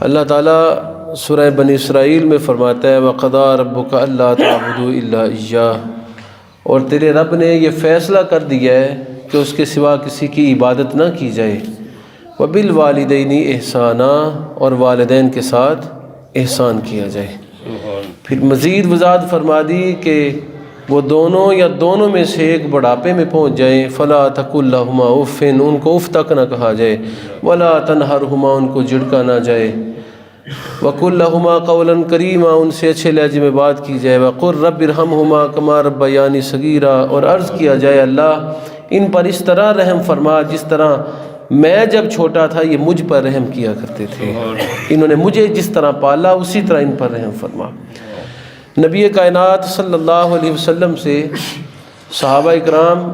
اللہ تعالیٰ سورہ بنی اسرائیل میں فرماتا ہے وَقَضَىٰ رَبُّكَ أَلَّا تَعْبُدُوا إِلَّا إِيَّاهُ، اور تیرے رب نے یہ فیصلہ کر دیا ہے کہ اس کے سوا کسی کی عبادت نہ کی جائے، وَبِالْوَالِدَيْنِ إِحْسَانًا، اور والدین کے ساتھ احسان کیا جائے۔ پھر مزید وضاحت فرما دی کہ وہ دونوں یا دونوں میں سے ایک بڑھاپے میں پہنچ جائیں، فَلَا تَقُل لَّهُمَا أُفٍّ، ان کو اف تک نہ کہا جائے، وَلَا تَنْهَرْهُمَا، ان کو جھڑکا نہ جائے، وَقُل لَّهُمَا قَوْلًا كَرِيمًا، ان سے اچھے لہجے میں بات کی جائے، وَقُل رَّبِّ ارْحَمْهُمَا كَمَا رَبَّيَانِي صَغِيرًا، اور عرض کیا جائے اللہ ان پر اس طرح رحم فرما جس طرح میں جب چھوٹا تھا یہ مجھ پر رحم کیا کرتے تھے، انہوں نے مجھے جس طرح پالا اسی طرح ان پر رحم فرما۔ نبی کائنات صلی اللہ علیہ وسلم سے صحابہ اکرام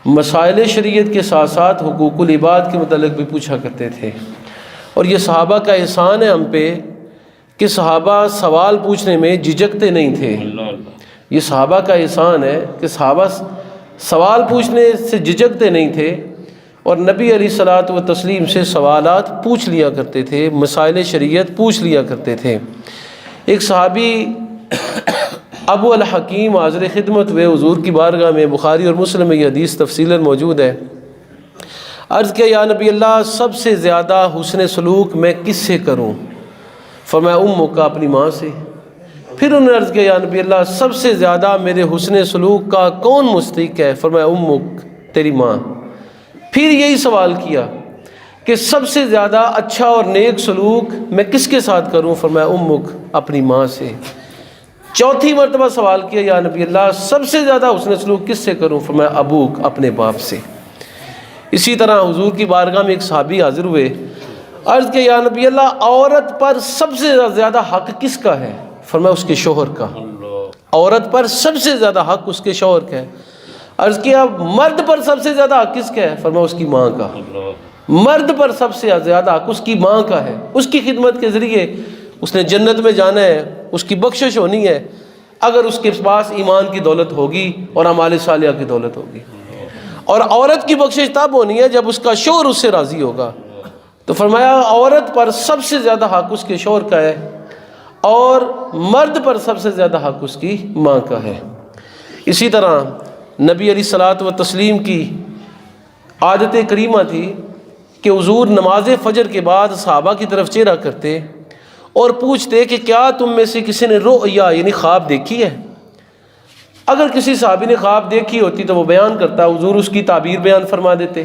مسائل شریعت کے ساتھ ساتھ حقوق العباد کے متعلق بھی پوچھا کرتے تھے، اور یہ صحابہ کا احسان ہے ہم پہ کہ صحابہ سوال پوچھنے میں جھجکتے نہیں تھے۔ یہ صحابہ کا احسان ہے کہ صحابہ سوال پوچھنے سے جھجکتے نہیں تھے، اور نبی علیہ الصلوۃ والتسلیم سے سوالات پوچھ لیا کرتے تھے، مسائل شریعت پوچھ لیا کرتے تھے۔ ایک صحابی ابو الحکیم حاضر خدمت ہوئے حضور کی بارگاہ میں، بخاری اور مسلم میں یہ حدیث تفصیلاً موجود ہے۔ عرض کیا یا نبی اللہ سب سے زیادہ حسن سلوک میں کس سے کروں؟ فرمایا امک، اپنی ماں سے۔ پھر انہوں نے عرض کیا یا نبی اللہ سب سے زیادہ میرے حسن سلوک کا کون مستحق ہے؟ فرمایا امک، تیری ماں۔ پھر یہی سوال کیا کہ سب سے زیادہ اچھا اور نیک سلوک میں کس کے ساتھ کروں؟ فرمایا امک، اپنی ماں سے۔ چوتھی مرتبہ سوال کیا یا نبی اللہ سب سے زیادہ حسن سلوک کس سے کروں؟ فرمایا ابوک، اپنے باپ سے۔ اسی طرح حضور کی بارگاہ میں ایک صحابی حاضر ہوئے، عرض کہ یا نبی اللہ عورت پر سب سے زیادہ حق کس کا ہے؟ فرمایا اس کے شوہر کا۔ عورت پر سب سے زیادہ حق اس کے شوہر کا ہے۔ عرض کیا مرد پر سب سے زیادہ حق کس کا ہے؟ فرمایا اس کی ماں کا۔ مرد پر سب سے زیادہ حق اس کی ماں کا ہے، اس کی خدمت کے ذریعے اس نے جنت میں جانا ہے، اس کی بخشش ہونی ہے اگر اس کے پاس ایمان کی دولت ہوگی اور اعمال صالحہ کی دولت ہوگی، اور عورت کی بخشش تب ہونی ہے جب اس کا شوہر اس سے راضی ہوگا۔ تو فرمایا عورت پر سب سے زیادہ حق اس کے شوہر کا ہے، اور مرد پر سب سے زیادہ حق اس کی ماں کا ہے۔ اسی طرح نبی علیہ الصلوۃ والتسلیم کی عادت کریمہ تھی کہ حضور نماز فجر کے بعد صحابہ کی طرف چہرہ کرتے اور پوچھتے کہ کیا تم میں سے کسی نے رؤیا یعنی خواب دیکھی ہے؟ اگر کسی صحابی نے خواب دیکھی ہوتی تو وہ بیان کرتا، حضور اس کی تعبیر بیان فرما دیتے۔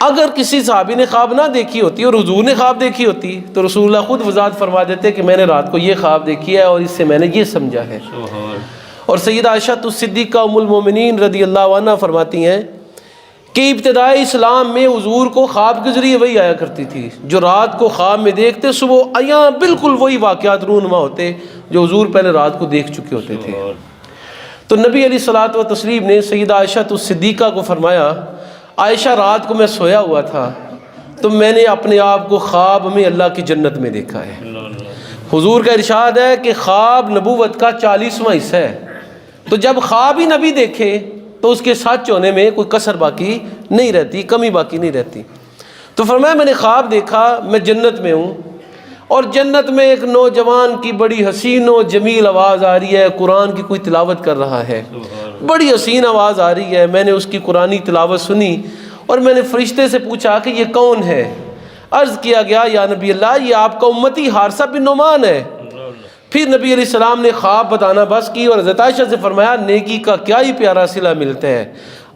اگر کسی صحابی نے خواب نہ دیکھی ہوتی اور حضور نے خواب دیکھی ہوتی تو رسول اللہ خود وضاحت فرما دیتے کہ میں نے رات کو یہ خواب دیکھی ہے اور اس سے میں نے یہ سمجھا ہے۔ اور سیدہ عائشہ الصدیقہ ام المومنین رضی اللہ عنہا فرماتی ہیں کہ ابتدائی اسلام میں حضور کو خواب کے ذریعے وہی آیا کرتی تھی، جو رات کو خواب میں دیکھتے صبح عیاں بالکل وہی واقعات رونما ہوتے جو حضور پہلے رات کو دیکھ چکے ہوتے تھے۔ تو نبی علیہ الصلوۃ والتسلیم نے سیدہ عائشہ الصدیقہ کو فرمایا عائشہ رات کو میں سویا ہوا تھا تو میں نے اپنے آپ کو خواب میں اللہ کی جنت میں دیکھا ہے۔ حضور کا ارشاد ہے کہ خواب نبوت کا 40واں حصہ ہے، تو جب خواب ہی نبی دیکھے تو اس کے سچ ہونے میں کوئی کسر باقی نہیں رہتی، کمی باقی نہیں رہتی۔ تو فرمایا میں نے خواب دیکھا میں جنت میں ہوں، اور جنت میں ایک نوجوان کی بڑی حسین و جمیل آواز آ رہی ہے، قرآن کی کوئی تلاوت کر رہا ہے، بڑی حسین آواز آ رہی ہے۔ میں نے اس کی قرآنی تلاوت سنی اور میں نے فرشتے سے پوچھا کہ یہ کون ہے؟ عرض کیا گیا یا نبی اللہ یہ آپ کا امتی حارثہ بن نعمان ہے۔ پھر نبی علیہ السلام نے خواب بتانا بس کی اور حضرت عائشہ سے فرمایا نیکی کا کیا ہی پیارا صلہ ملتا ہے،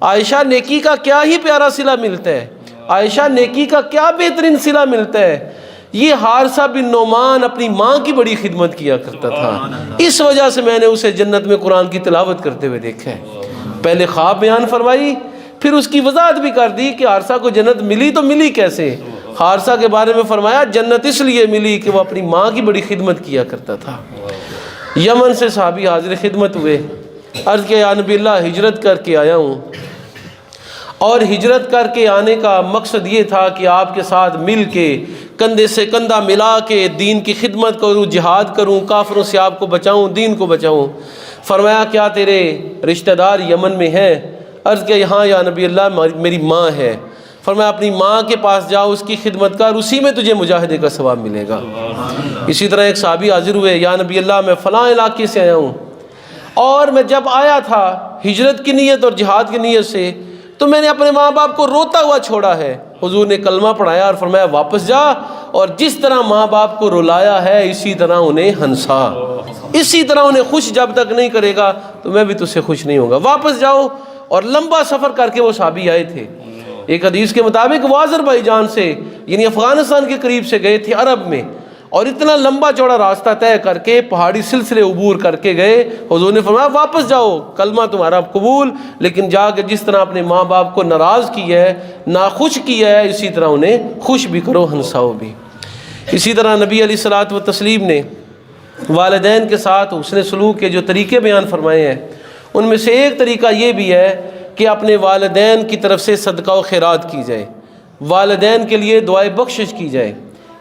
عائشہ نیکی کا کیا ہی پیارا صلہ ملتا ہے، عائشہ نیکی کا کیا بہترین صلہ ملتا ہے۔ یہ حارثہ بن نعمان اپنی ماں کی بڑی خدمت کیا کرتا تھا، اس وجہ سے میں نے اسے جنت میں قرآن کی تلاوت کرتے ہوئے دیکھا ہے۔ پہلے خواب بیان فرمائی، پھر اس کی وضاحت بھی کر دی کہ حارثہ کو جنت ملی تو ملی کیسے۔ حارثہ کے بارے میں فرمایا جنت اس لیے ملی کہ وہ اپنی ماں کی بڑی خدمت کیا کرتا تھا۔ یمن سے صحابی حاضر خدمت ہوئے، عرض کیا یا نبی اللہ ہجرت کر کے آیا ہوں، اور ہجرت کر کے آنے کا مقصد یہ تھا کہ آپ کے ساتھ مل کے کندھے سے کندھا ملا کے دین کی خدمت کروں، جہاد کروں، کافروں سے آپ کو بچاؤں، دین کو بچاؤں۔ فرمایا کیا تیرے رشتہ دار یمن میں ہیں؟ عرض کیا ہاں یا نبی اللہ میری ماں ہے۔ فرمایا اپنی ماں کے پاس جاؤ، اس کی خدمت کر، اسی میں تجھے مجاہدے کا ثواب ملے گا۔ اسی طرح ایک صحابی حاضر ہوئے، یا نبی اللہ میں فلاں علاقے سے آیا ہوں، اور میں جب آیا تھا ہجرت کی نیت اور جہاد کی نیت سے، تو میں نے اپنے ماں باپ کو روتا ہوا چھوڑا ہے۔ حضور نے کلمہ پڑھایا اور فرمایا واپس جا، اور جس طرح ماں باپ کو رلایا ہے اسی طرح انہیں ہنسا، اسی طرح انہیں خوش جب تک نہیں کرے گا تو میں بھی تجھ سے خوش نہیں ہوں گا، واپس جاؤ۔ اور لمبا سفر کر کے وہ صحابی آئے تھے۔ ایک حدیث کے مطابق وہ آذربائیجان سے یعنی افغانستان کے قریب سے گئے تھے عرب میں، اور اتنا لمبا چوڑا راستہ طے کر کے پہاڑی سلسلے عبور کر کے گئے۔ حضور نے فرمایا واپس جاؤ، کلمہ تمہارا قبول، لیکن جا کے جس طرح اپنے ماں باپ کو ناراض کیا ہے، ناخوش کیا ہے، اسی طرح انہیں خوش بھی کرو، ہنساؤ بھی۔ اسی طرح نبی علیہ الصلوۃ والتسلیم نے والدین کے ساتھ حسن سلوک کے جو طریقے بیان فرمائے ہیں، ان میں سے ایک طریقہ یہ بھی ہے کہ اپنے والدین کی طرف سے صدقہ و خیرات کی جائے، والدین کے لیے دعائے بخشش کی جائے۔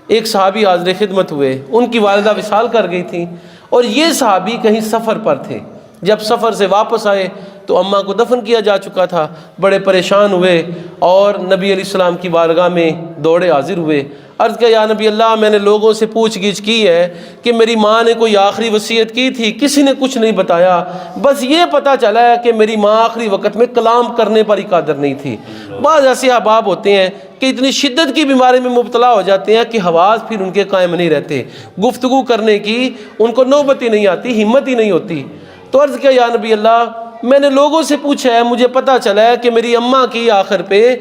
ایک صحابی حاضر خدمت ہوئے، ان کی والدہ وصال کر گئی تھیں، اور یہ صحابی کہیں سفر پر تھے۔ جب سفر سے واپس آئے تو اماں کو دفن کیا جا چکا تھا، بڑے پریشان ہوئے اور نبی علیہ السلام کی بارگاہ میں دوڑے حاضر ہوئے۔ عرض کیا یا نبی اللہ، میں نے لوگوں سے پوچھ گچھ کی ہے کہ میری ماں نے کوئی آخری وصیت کی تھی، کسی نے کچھ نہیں بتایا، بس یہ پتہ چلا ہے کہ میری ماں آخری وقت میں کلام کرنے پر ہی قادر نہیں تھی۔ بعض ایسے احباب ہوتے ہیں کہ اتنی شدت کی بیماری میں مبتلا ہو جاتے ہیں کہ حواس پھر ان کے قائم نہیں رہتے، گفتگو کرنے کی ان کو نوبت ہی نہیں آتی، ہمت ہی نہیں ہوتی۔ تو عرض کیا یا نبی اللہ، میں نے لوگوں سے پوچھا ہے، مجھے پتہ چلا ہے کہ میری اماں کی آخر پہ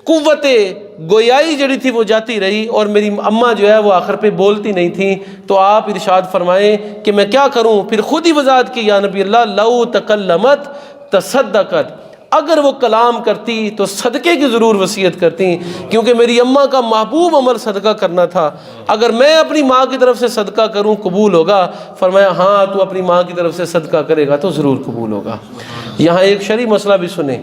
قوت گویائی جڑی تھی وہ جاتی رہی، اور میری اماں جو ہے وہ آخر پہ بولتی نہیں تھیں، تو آپ ارشاد فرمائیں کہ میں کیا کروں؟ پھر خود ہی وضاحت کی یا نبی اللہ، لو تکلمت تصدقت، اگر وہ کلام کرتی تو صدقے کی ضرور وصیت کرتی، کیونکہ میری اماں کا محبوب عمل صدقہ کرنا تھا۔ اگر میں اپنی ماں کی طرف سے صدقہ کروں قبول ہوگا؟ فرمایا ہاں، تو اپنی ماں کی طرف سے صدقہ کرے گا تو ضرور قبول ہوگا۔ یہاں ایک شرعی مسئلہ بھی سنیں،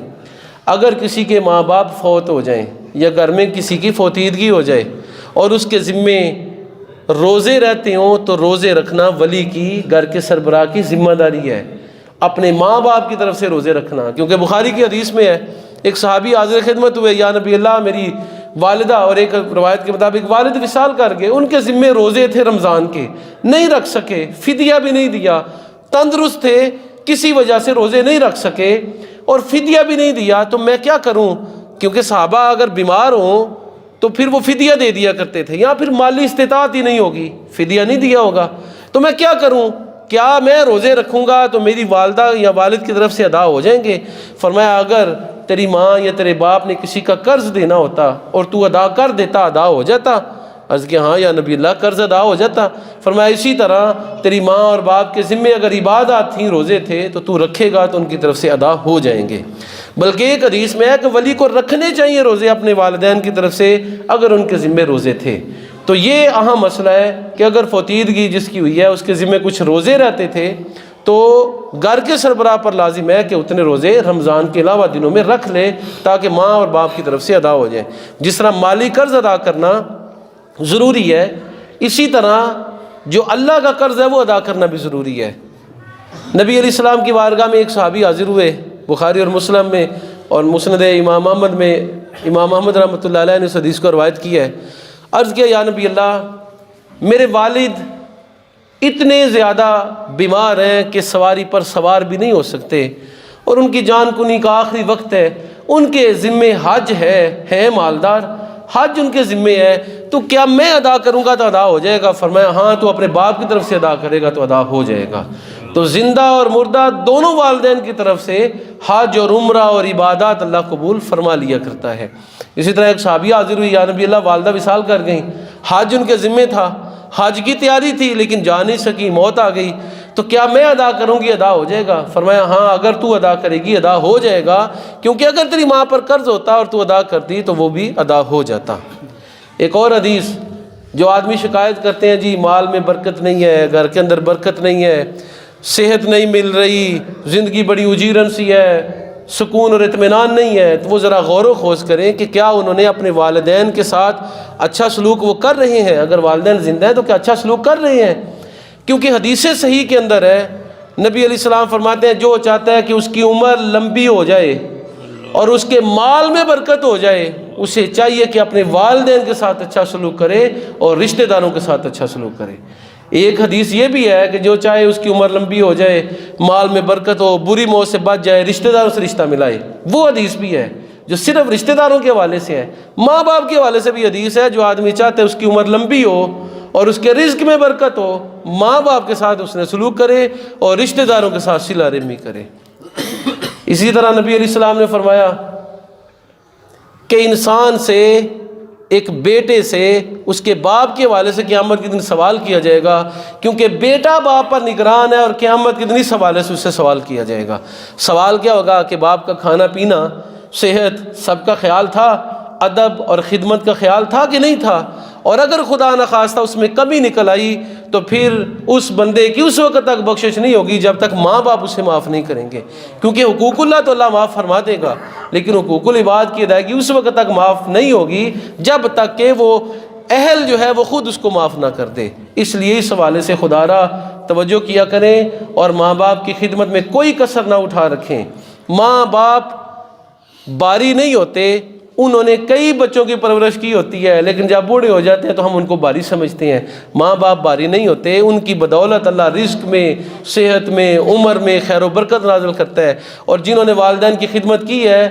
اگر کسی کے ماں باپ فوت ہو جائیں یا گھر میں کسی کی فوتیدگی ہو جائے اور اس کے ذمے روزے رہتے ہوں، تو روزے رکھنا ولی کی، گھر کے سربراہ کی ذمہ داری ہے، اپنے ماں باپ کی طرف سے روزے رکھنا۔ کیونکہ بخاری کی حدیث میں ہے، ایک صحابی حاضر خدمت ہوئے، یا نبی اللہ میری والدہ، اور ایک روایت کے مطابق والد وصال کر گئے، ان کے ذمے روزے تھے رمضان کے، نہیں رکھ سکے، فدیہ بھی نہیں دیا، تندرست تھے کسی وجہ سے روزے نہیں رکھ سکے اور فدیہ بھی نہیں دیا، تو میں کیا کروں؟ کیونکہ صحابہ اگر بیمار ہوں تو پھر وہ فدیہ دے دیا کرتے تھے، یا پھر مالی استطاعت ہی نہیں ہوگی، فدیہ نہیں دیا ہوگا، تو میں کیا کروں؟ کیا میں روزے رکھوں گا تو میری والدہ یا والد کی طرف سے ادا ہو جائیں گے؟ فرمایا اگر تیری ماں یا تیرے باپ نے کسی کا قرض دینا ہوتا اور تو ادا کر دیتا، ادا ہو جاتا؟ عرض کہ ہاں یا نبی اللہ، قرض ادا ہو جاتا۔ فرمایا اسی طرح تیری ماں اور باپ کے ذمے اگر عبادات تھیں، روزے تھے، تو رکھے گا تو ان کی طرف سے ادا ہو جائیں گے۔ بلکہ ایک حدیث میں ہے کہ ولی کو رکھنے چاہیے روزے اپنے والدین کی طرف سے اگر ان کے ذمے روزے تھے۔ تو یہ اہم مسئلہ ہے کہ اگر فوتیدگی جس کی ہوئی ہے اس کے ذمے کچھ روزے رہتے تھے، تو گھر کے سربراہ پر لازم ہے کہ اتنے روزے رمضان کے علاوہ دنوں میں رکھ لے تاکہ ماں اور باپ کی طرف سے ادا ہو جائے۔ جس طرح مالی قرض ادا کرنا ضروری ہے، اسی طرح جو اللہ کا قرض ہے وہ ادا کرنا بھی ضروری ہے۔ نبی علیہ السلام کی بارگاہ میں ایک صحابی حاضر ہوئے، بخاری اور مسلم میں اور مسند امام احمد میں، امام احمد رحمۃ اللہ علیہ نے اس حدیث کو روایت کی ہے۔ عرض کیا یا نبی اللہ، میرے والد اتنے زیادہ بیمار ہیں کہ سواری پر سوار بھی نہیں ہو سکتے، اور ان کی جان کنی کا آخری وقت ہے، ان کے ذمے حج ہے مالدار، حج ان کے ذمے ہے، تو کیا میں ادا کروں گا تو ادا ہو جائے گا؟ فرمایا ہاں، تو اپنے باپ کی طرف سے ادا کرے گا تو ادا ہو جائے گا۔ تو زندہ اور مردہ دونوں والدین کی طرف سے حج اور عمرہ اور عبادات اللہ قبول فرما لیا کرتا ہے۔ اسی طرح ایک صحابیہ حاضر ہوئی، یا نبی اللہ والدہ وصال کر گئیں، حج ان کے ذمے تھا، حج کی تیاری تھی لیکن جا نہیں سکی، موت آ گئی، تو کیا میں ادا کروں گی ادا ہو جائے گا؟ فرمایا ہاں، اگر تو ادا کرے گی ادا ہو جائے گا، کیونکہ اگر تیری ماں پر قرض ہوتا اور تو ادا کرتی تو وہ بھی ادا ہو جاتا۔ ایک اور حدیث، جو آدمی شکایت کرتے ہیں جی مال میں برکت نہیں ہے، گھر کے اندر برکت نہیں ہے، صحت نہیں مل رہی، زندگی بڑی اجیرن سی ہے، سکون اور اطمینان نہیں ہے، تو وہ ذرا غور و خوض کریں کہ کیا انہوں نے اپنے والدین کے ساتھ اچھا سلوک وہ کر رہے ہیں؟ اگر والدین زندہ ہیں تو کیا اچھا سلوک کر رہے ہیں؟ کیونکہ حدیث صحیح کے اندر ہے، نبی علیہ السلام فرماتے ہیں جو چاہتا ہے کہ اس کی عمر لمبی ہو جائے اور اس کے مال میں برکت ہو جائے، اسے چاہیے کہ اپنے والدین کے ساتھ اچھا سلوک کرے اور رشتہ داروں کے ساتھ اچھا سلوک کرے۔ ایک حدیث یہ بھی ہے کہ جو چاہے اس کی عمر لمبی ہو جائے، مال میں برکت ہو، بری موت سے بچ جائے، رشتہ داروں سے رشتہ ملائے، وہ حدیث بھی ہے جو صرف رشتہ داروں کے حوالے سے ہے۔ ماں باپ کے حوالے سے بھی حدیث ہے، جو آدمی چاہتا ہے اس کی عمر لمبی ہو اور اس کے رزق میں برکت ہو، ماں باپ کے ساتھ اس نے سلوک کرے اور رشتہ داروں کے ساتھ صلہ رحمی کرے۔ اسی طرح نبی علیہ السلام نے فرمایا کہ انسان سے، ایک بیٹے سے اس کے باپ کے حوالے سے قیامت کے دن سوال کیا جائے گا، کیونکہ بیٹا باپ پر نگران ہے، اور قیامت کے دن اس حوالے سے اس سے سوال کیا جائے گا۔ سوال کیا ہوگا کہ باپ کا کھانا پینا، صحت، سب کا خیال تھا، ادب اور خدمت کا خیال تھا کہ نہیں تھا، اور اگر خدا نخواستہ اس میں کمی نکل آئی تو پھر اس بندے کی اس وقت تک بخشش نہیں ہوگی جب تک ماں باپ اسے معاف نہیں کریں گے، کیونکہ حقوق اللہ تو اللہ معاف فرما دے گا، لیکن حقوق العباد کی ادائیگی اس وقت تک معاف نہیں ہوگی جب تک کہ وہ اہل جو ہے وہ خود اس کو معاف نہ کر دے۔ اس لیے اس حوالے سے خدا را توجہ کیا کریں اور ماں باپ کی خدمت میں کوئی کسر نہ اٹھا رکھیں۔ ماں باپ باری نہیں ہوتے، انہوں نے کئی بچوں کی پرورش کی ہوتی ہے، لیکن جب بوڑھے ہو جاتے ہیں تو ہم ان کو باری سمجھتے ہیں۔ ماں باپ باری نہیں ہوتے، ان کی بدولت اللہ رزق میں، صحت میں، عمر میں خیر و برکت نازل کرتا ہے۔ اور جنہوں نے والدین کی خدمت کی ہے،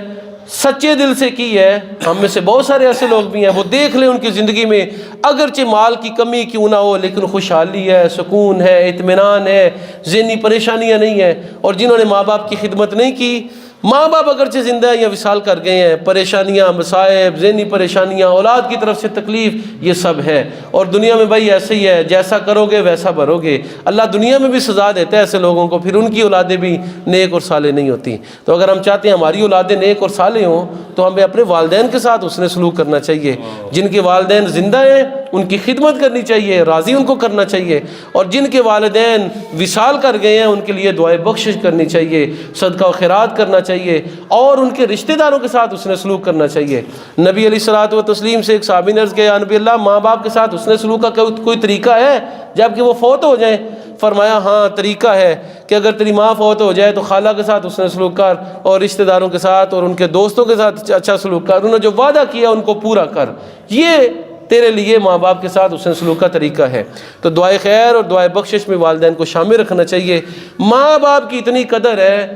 سچے دل سے کی ہے، ہم میں سے بہت سارے ایسے لوگ بھی ہیں، وہ دیکھ لیں ان کی زندگی میں اگرچہ مال کی کمی کیوں نہ ہو، لیکن خوشحالی ہے، سکون ہے، اطمینان ہے، ذہنی پریشانیاں نہیں ہیں۔ اور جنہوں نے ماں باپ کی خدمت نہیں کی، ماں باپ اگرچہ زندہ ہیں یا وصال کر گئے ہیں، پریشانیاں، مصائب، ذہنی پریشانیاں، اولاد کی طرف سے تکلیف، یہ سب ہے۔ اور دنیا میں بھائی ایسے ہی ہے، جیسا کرو گے ویسا بھرو گے۔ اللہ دنیا میں بھی سزا دیتا ہے ایسے لوگوں کو، پھر ان کی اولادیں بھی نیک اور صالح نہیں ہوتی۔ تو اگر ہم چاہتے ہیں ہماری اولادیں نیک اور صالح ہوں تو ہمیں اپنے والدین کے ساتھ اس نے سلوک کرنا چاہیے۔ جن کے والدین زندہ ہیں ان کی خدمت کرنی چاہیے، راضی ان کو کرنا چاہیے، اور جن کے والدین وصال کر گئے ہیں ان کے لیے دعائے بخشش کرنی چاہیے، صدقہ و خیرات کرنا چاہیے، اور ان کے رشتہ داروں کے ساتھ اس نے سلوک کرنا چاہیے۔ نبی علیہ الصلوۃ والتسلیم سے ایک صحابی نے عرض کیا، یا نبی اللہ، ماں باپ کے ساتھ اس نے سلوک کا کوئی طریقہ ہے جب کہ وہ فوت ہو جائیں؟ فرمایا ہاں طریقہ ہے کہ اگر تیری ماں فوت ہو جائے تو خالہ کے ساتھ اس نے سلوک کر، اور رشتہ داروں کے ساتھ اور ان کے دوستوں کے ساتھ اچھا سلوک کر، انہوں نے جو وعدہ کیا ان کو پورا کر۔ یہ تیرے لیے ماں باپ کے ساتھ اس نے سلوک کا طریقہ ہے۔ تو دعائے خیر اور دعائے بخشش میں والدین کو شامل رکھنا چاہیے۔ ماں باپ کی اتنی قدر ہے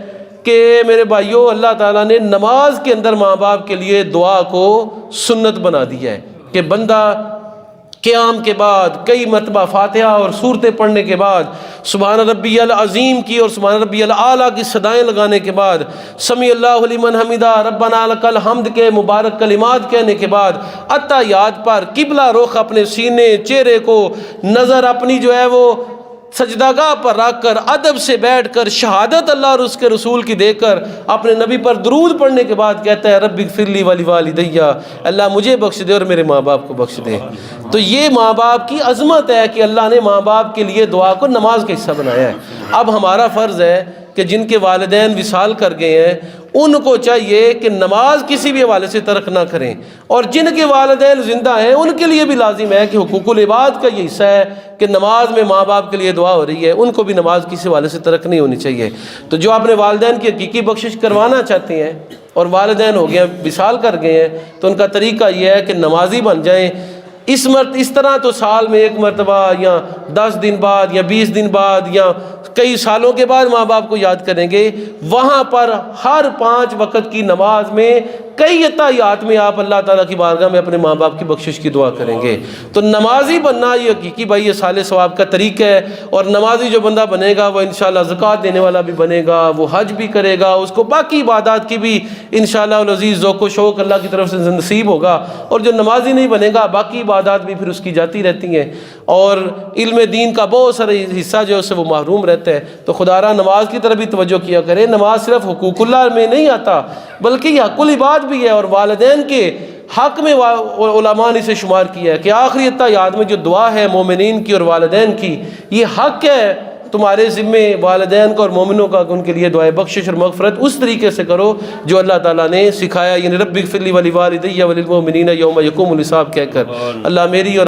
کہ میرے بھائیوں، اللہ تعالیٰ نے نماز کے اندر ماں باپ کے لیے دعا کو سنت بنا دیا ہے کہ بندہ قیام کے بعد کئی مرتبہ فاتحہ اور سورتیں پڑھنے کے بعد سبحان ربی العظیم کی اور سبحان ربی الاعلیٰ کی صدائیں لگانے کے بعد، سمیع اللہ لمن حمدہ، ربنا لک الحمد کے مبارک کلمات کہنے کے بعد، اتحیات پر قبلہ رخ اپنے سینے، چہرے کو، نظر اپنی جو ہے وہ سجدہ گاہ پر رکھ کر ادب سے بیٹھ کر شہادت اللہ اور اس کے رسول کی دے کر اپنے نبی پر درود پڑھنے کے بعد کہتا ہے رب اغفر لی ولوالدی، اللہ مجھے بخش دے اور میرے ماں باپ کو بخش دے۔ تو یہ ماں باپ کی عظمت ہے کہ اللہ نے ماں باپ کے لیے دعا کو نماز کا حصہ بنایا ہے۔ اب ہمارا فرض ہے کہ جن کے والدین وصال کر گئے ہیں ان کو چاہیے کہ نماز کسی بھی حوالے سے ترک نہ کریں، اور جن کے والدین زندہ ہیں ان کے لیے بھی لازم ہے کہ حقوق العباد کا یہ حصہ ہے کہ نماز میں ماں باپ کے لیے دعا ہو رہی ہے، ان کو بھی نماز کسی حوالے سے ترک نہیں ہونی چاہیے۔ تو جو اپنے والدین کی حقیقی بخشش کروانا چاہتے ہیں اور والدین ہو گئے ہیں، وصال کر گئے ہیں، تو ان کا طریقہ یہ ہے کہ نمازی بن جائیں۔ اس طرح تو سال میں ایک مرتبہ یا 10 دن بعد یا 20 دن بعد یا کئی سالوں کے بعد ماں باپ کو یاد کریں گے، وہاں پر ہر 5 وقت کی نماز میں کئی اتحیات میں آپ اللہ تعالیٰ کی بارگاہ میں اپنے ماں باپ کی بخشش کی دعا کریں گے۔ تو نمازی بننا یہ حقیقی بھائی یہ صالح ثواب کا طریقہ ہے، اور نمازی جو بندہ بنے گا وہ انشاءاللہ زکوٰۃ دینے والا بھی بنے گا، وہ حج بھی کرے گا، اس کو باقی عبادات کی بھی انشاءاللہ العزیز ذوق و شوق اللہ کی طرف سے نصیب ہوگا۔ اور جو نمازی نہیں بنے گا باقی عبادات بھی پھر اس کی جاتی رہتی ہیں، اور علم دین کا بہت سارا حصہ جو ہے اس سے وہ محروم رہتا ہے۔ تو خدا را نماز کی طرف بھی توجہ کیا کرے۔ نماز صرف حقوق اللہ میں نہیں آتا بلکہ یہ حق العباد بھی ہے، اور والدین کے حق میں علماء نے اسے شمار کیا ہے کہ آخری اتحیات میں جو دعا ہے مومنین کی اور والدین کی، یہ حق ہے تمہارے ذمے والدین کا اور مومنوں کا، ان کے لیے دعائے بخشش اور مغفرت اس طریقے سے کرو جو اللہ تعالیٰ نے سکھایا، یعنی رب اغفر لی ولوالدی وللمؤمنین یوم یقوم الحساب کہہ کر۔ اللہ میری اور